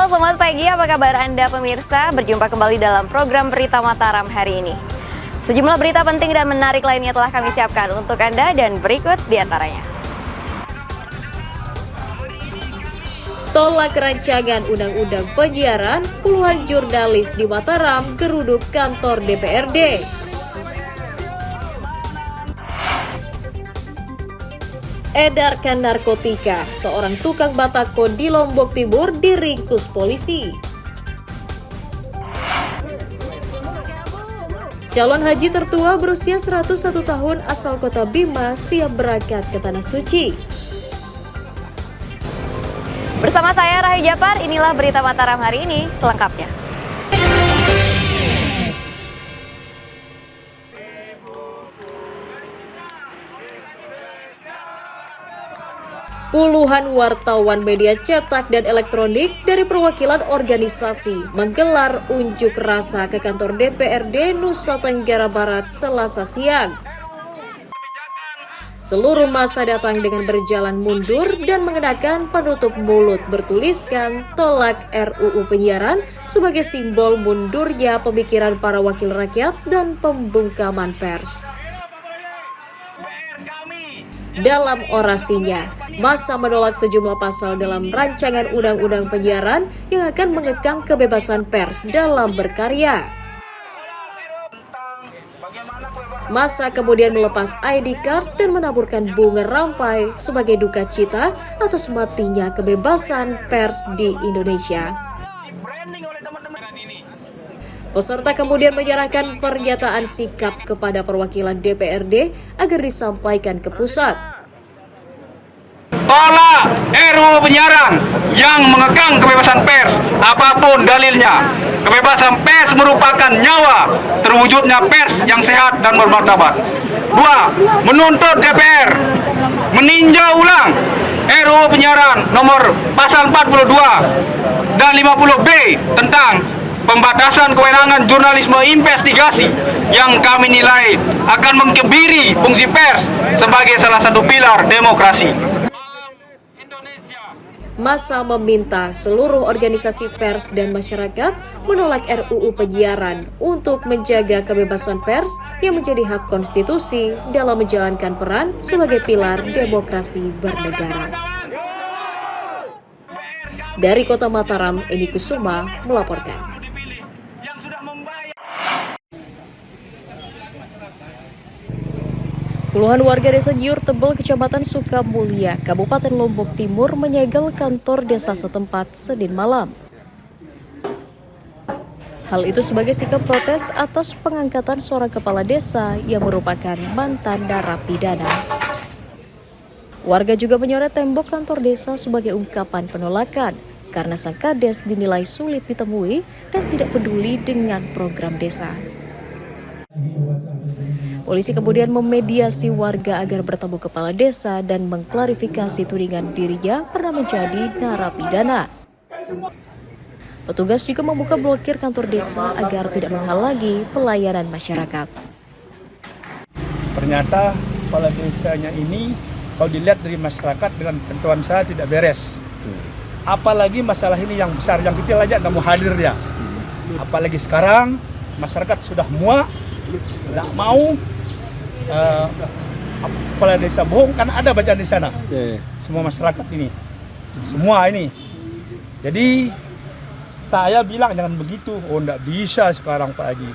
selamat pagi. Apa kabar Anda pemirsa? Berjumpa kembali dalam program Berita Mataram hari ini. Sejumlah berita penting dan menarik lainnya telah kami siapkan untuk Anda dan berikut diantaranya. Tolak rancangan undang-undang penyiaran, puluhan jurnalis di Mataram geruduk kantor DPRD. Edarkan narkotika, seorang tukang batako di Lombok Timur diringkus polisi. Calon haji tertua berusia 101 tahun asal kota Bima siap berangkat ke Tanah Suci. Bersama saya Rahayu Japar, inilah Berita Mataram hari ini selengkapnya. Puluhan wartawan media cetak dan elektronik dari perwakilan organisasi menggelar unjuk rasa ke kantor DPRD Nusa Tenggara Barat Selasa siang. Seluruh massa datang dengan berjalan mundur dan mengenakan penutup mulut bertuliskan tolak RUU penyiaran sebagai simbol mundurnya pemikiran para wakil rakyat dan pembungkaman pers. Dalam orasinya, massa menolak sejumlah pasal dalam rancangan undang-undang penyiaran yang akan mengekang kebebasan pers dalam berkarya. Massa kemudian melepas ID card dan menaburkan bunga rampai sebagai duka cita atas matinya kebebasan pers di Indonesia. Peserta kemudian menyerahkan pernyataan sikap kepada perwakilan DPRD agar disampaikan ke pusat. Tolak RUU penyiaran yang mengekang kebebasan pers, apapun dalilnya. Kebebasan pers merupakan nyawa terwujudnya pers yang sehat dan bermartabat. 2. Menuntut DPR meninjau ulang RUU penyiaran nomor pasal 42 dan 50B tentang pembatasan kewenangan jurnalisme investigasi yang kami nilai akan mengkebiri fungsi pers sebagai salah satu pilar demokrasi. Massa meminta seluruh organisasi pers dan masyarakat menolak RUU penyiaran untuk menjaga kebebasan pers yang menjadi hak konstitusi dalam menjalankan peran sebagai pilar demokrasi bernegara. Dari Kota Mataram, Emi Kusuma melaporkan. Puluhan warga desa Giur Tebel, Kecamatan Sukamulya, Kabupaten Lombok Timur menyegel kantor desa setempat Senin malam. Hal itu sebagai sikap protes atas pengangkatan seorang kepala desa yang merupakan mantan narapidana. Warga juga menyorot tembok kantor desa sebagai ungkapan penolakan karena sang kades dinilai sulit ditemui dan tidak peduli dengan program desa. Polisi kemudian memediasi warga agar bertemu kepala desa dan mengklarifikasi tudingan dirinya pernah menjadi narapidana. Petugas juga membuka blokir kantor desa agar tidak menghalangi pelayanan masyarakat. Ternyata kepala desanya ini kalau dilihat dari masyarakat dengan tentuan saya tidak beres. Apalagi masalah ini yang besar, yang kecil aja nggak mau hadir dia. Apalagi sekarang masyarakat sudah muak, tidak mau. Kepala desa bohong karena ada bacaan di sana. Semua masyarakat ini, semua ini. Jadi saya bilang jangan begitu. Oh, enggak bisa sekarang Pak Haji.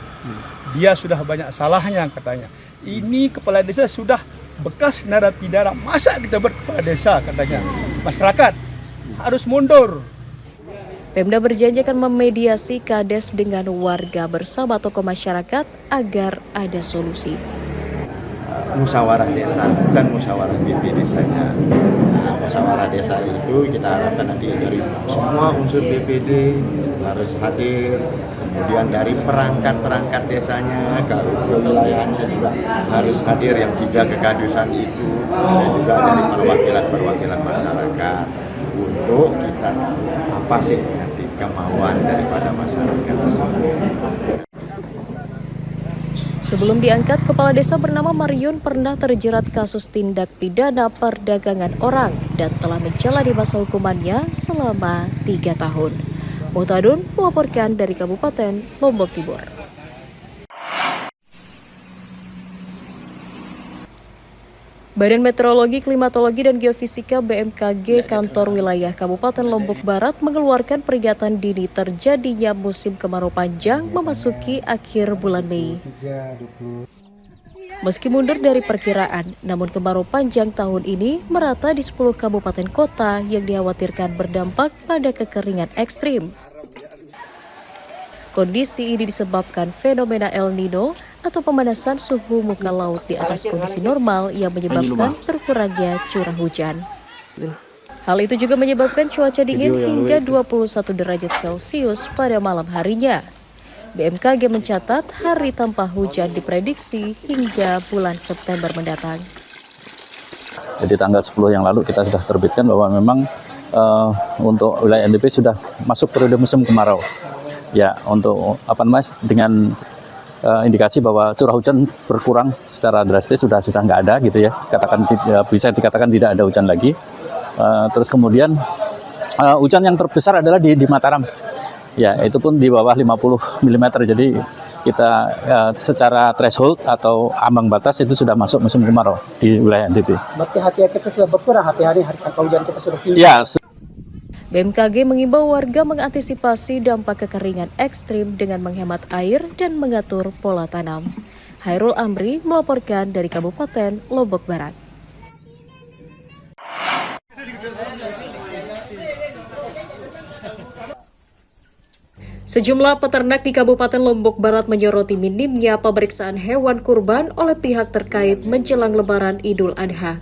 Dia sudah banyak salahnya katanya. Ini kepala desa sudah bekas narapidana. Masa kita buat kepala desa katanya. Masyarakat harus mundur. Pemda berjanji akan memediasi kades dengan warga bersama tokoh masyarakat agar ada solusi. Musyawarah desa, bukan musyawarah BP desanya. Nah, musyawarah desa itu kita harapkan nanti dari semua unsur BPD harus hadir, kemudian dari perangkat-perangkat desanya ke wilayahnya juga harus hadir yang 3 kekadusan itu, dan juga dari perwakilan masyarakat untuk kita tahu apa sih nanti kemauan daripada masyarakat tersebut. Sebelum diangkat, kepala desa bernama Mariun pernah terjerat kasus tindak pidana perdagangan orang dan telah menjalani masa hukumannya selama 3 tahun. Muhtadun melaporkan dari Kabupaten Lombok Timur. Badan Meteorologi, Klimatologi, dan Geofisika BMKG Kantor Wilayah Kabupaten Lombok Barat mengeluarkan peringatan dini terjadinya musim kemarau panjang memasuki akhir bulan Mei. Meski mundur dari perkiraan, namun kemarau panjang tahun ini merata di 10 kabupaten kota yang dikhawatirkan berdampak pada kekeringan ekstrim. Kondisi ini disebabkan fenomena El Nino atau pemanasan suhu muka laut di atas kondisi normal yang menyebabkan berkurangnya curah hujan. Hal itu juga menyebabkan cuaca dingin hingga 21 derajat Celcius pada malam harinya. BMKG mencatat hari tanpa hujan diprediksi hingga bulan September mendatang. Jadi tanggal 10 yang lalu kita sudah terbitkan bahwa memang untuk wilayah NTB sudah masuk periode musim kemarau. Ya, untuk dengan indikasi bahwa curah hujan berkurang secara drastis sudah nggak ada gitu ya. Bisa dikatakan tidak ada hujan lagi. Terus kemudian hujan yang terbesar adalah di Mataram. Ya, itu pun di bawah 50 mm. Jadi kita secara threshold atau ambang batas itu sudah masuk musim kemarau di wilayah NTB. Berarti hati-hati kita sudah berkurang, hari-hari tanpa hujan kita sudah tinggi. Ya. BMKG mengimbau warga mengantisipasi dampak kekeringan ekstrim dengan menghemat air dan mengatur pola tanam. Hairul Amri melaporkan dari Kabupaten Lombok Barat. Sejumlah peternak di Kabupaten Lombok Barat menyoroti minimnya pemeriksaan hewan kurban oleh pihak terkait menjelang Lebaran Idul Adha.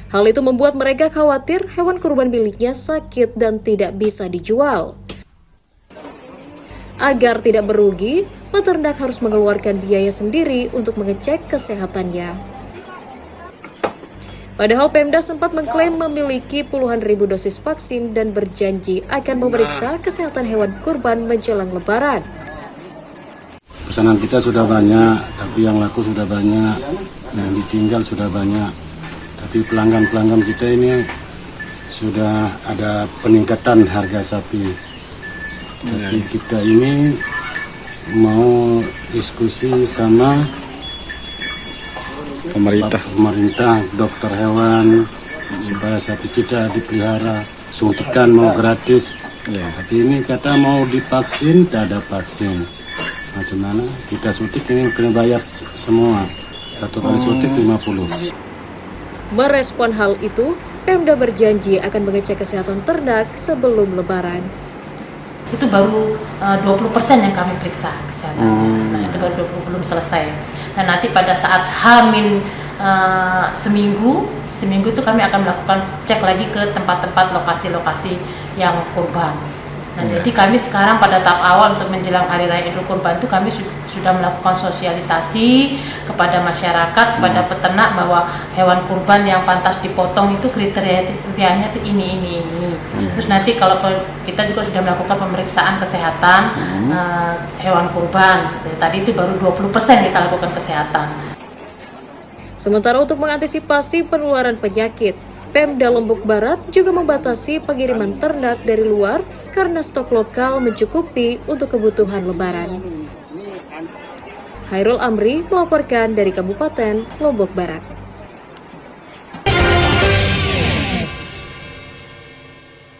Hal itu membuat mereka khawatir hewan kurban miliknya sakit dan tidak bisa dijual. Agar tidak merugi, peternak harus mengeluarkan biaya sendiri untuk mengecek kesehatannya. Padahal Pemda sempat mengklaim memiliki puluhan ribu dosis vaksin dan berjanji akan memeriksa kesehatan hewan kurban menjelang Lebaran. Pesanan kita sudah banyak, tapi yang laku sudah banyak, yang ditinggal sudah banyak. Tapi pelanggan-pelanggan kita ini sudah ada peningkatan harga sapi. Tapi kita ini mau diskusi sama pemerintah, dokter hewan, supaya sapi kita dipelihara, suntikan mau gratis. Tapi ini kata mau divaksin, tak ada vaksin. Macam mana? Kita suntik ini kena bayar semua. Satu kali suntik 50. Merespon hal itu, Pemda berjanji akan mengecek kesehatan ternak sebelum Lebaran. Itu baru 20% yang kami periksa kesehatannya. Nah, itu baru 20 belum selesai. Dan nanti pada saat H- seminggu itu kami akan melakukan cek lagi ke tempat-tempat lokasi-lokasi yang kurban. Nah, jadi kami sekarang pada tahap awal untuk menjelang Hari Raya Idul Kurban itu kami sudah melakukan sosialisasi kepada masyarakat, kepada peternak bahwa hewan kurban yang pantas dipotong itu kriterianya itu ini. Terus nanti kalau kita juga sudah melakukan pemeriksaan kesehatan hewan kurban. Tadi itu baru 20% kita lakukan kesehatan. Sementara untuk mengantisipasi penularan penyakit, Pemda Lombok Barat juga membatasi pengiriman ternak dari luar karena stok lokal mencukupi untuk kebutuhan Lebaran. Hairul Amri melaporkan dari Kabupaten Lombok Barat.